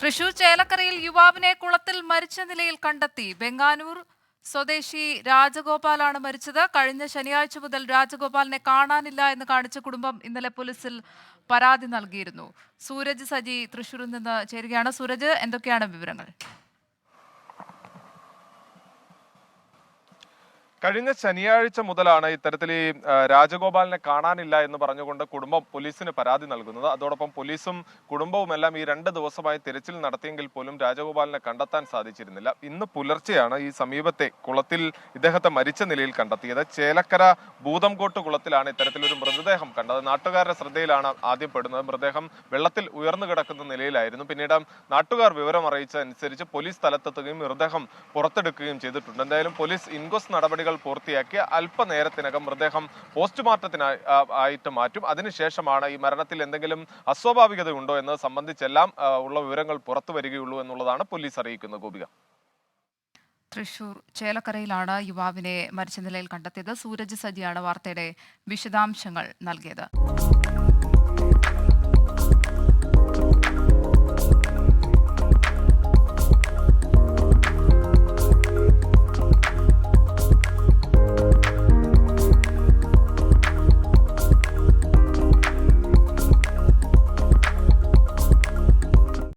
തൃശൂർ ചേലക്കരയിൽ യുവാവിനെ കുളത്തിൽ മരിച്ച നിലയിൽ കണ്ടെത്തി. ബെങ്ങാനൂർ സ്വദേശി രാജഗോപാലാണ് മരിച്ചത്. കഴിഞ്ഞ ശനിയാഴ്ച മുതൽ രാജഗോപാലിനെ കാണാനില്ല എന്ന് കാണിച്ച് കുടുംബം ഇന്നലെ പോലീസിൽ പരാതി നൽകിയിരുന്നു. സൂരജ് സജി തൃശൂരിൽ നിന്ന് ചേരുകയാണ്. സൂരജ്, എന്തൊക്കെയാണ് വിവരങ്ങൾ? കഴിഞ്ഞ ശനിയാഴ്ച മുതലാണ് ഇത്തരത്തിൽ ഈ രാജഗോപാലിനെ കാണാനില്ല എന്ന് പറഞ്ഞുകൊണ്ട് കുടുംബം പോലീസിന് പരാതി നൽകുന്നത്. അതോടൊപ്പം പോലീസും കുടുംബവും എല്ലാം ഈ 2 ദിവസമായി തിരച്ചിൽ നടത്തിയെങ്കിൽ പോലും രാജഗോപാലിനെ കണ്ടെത്താൻ സാധിച്ചിരുന്നില്ല. ഇന്ന് പുലർച്ചെയാണ് ഈ സമീപത്തെ കുളത്തിൽ ഇദ്ദേഹത്തെ മരിച്ച നിലയിൽ കണ്ടെത്തിയത്. ചേലക്കര ഭൂതംകോട്ട് കുളത്തിലാണ് ഇത്തരത്തിലൊരു മൃതദേഹം കണ്ടത്. നാട്ടുകാരുടെ ശ്രദ്ധയിലാണ് ആദ്യം പെടുന്നത്. മൃതദേഹം വെള്ളത്തിൽ ഉയർന്നു കിടക്കുന്ന നിലയിലായിരുന്നു. പിന്നീട് നാട്ടുകാർ വിവരം അറിയിച്ചതനുസരിച്ച് പോലീസ് സ്ഥലത്തെത്തുകയും മൃതദേഹം പുറത്തെടുക്കുകയും ചെയ്തിട്ടുണ്ട്. എന്തായാലും പോലീസ് ഇൻക്വസ്റ്റ് നടപടികൾ പൂർത്തിയാക്കി അല്പനേരത്തിനകം മൃതദേഹം പോസ്റ്റ്മോർട്ടത്തിനായിട്ട് മാറ്റും. അതിനുശേഷമാണ് ഈ മരണത്തിൽ എന്തെങ്കിലും അസ്വാഭാവികത ഉണ്ടോ എന്നത് സംബന്ധിച്ചെല്ലാം ഉള്ള വിവരങ്ങൾ പുറത്തു വരികയുള്ളൂ എന്നുള്ളതാണ് പോലീസ് അറിയിക്കുന്നത്. ഗോപിക, തൃശൂർ ചേലക്കരയിലാണ് യുവാവിനെ മരിച്ച നിലയിൽ കണ്ടെത്തിയത്. സൂരജ് സജിയാണ് വാർത്തയുടെ വിശദാംശങ്ങൾ നൽകിയത്.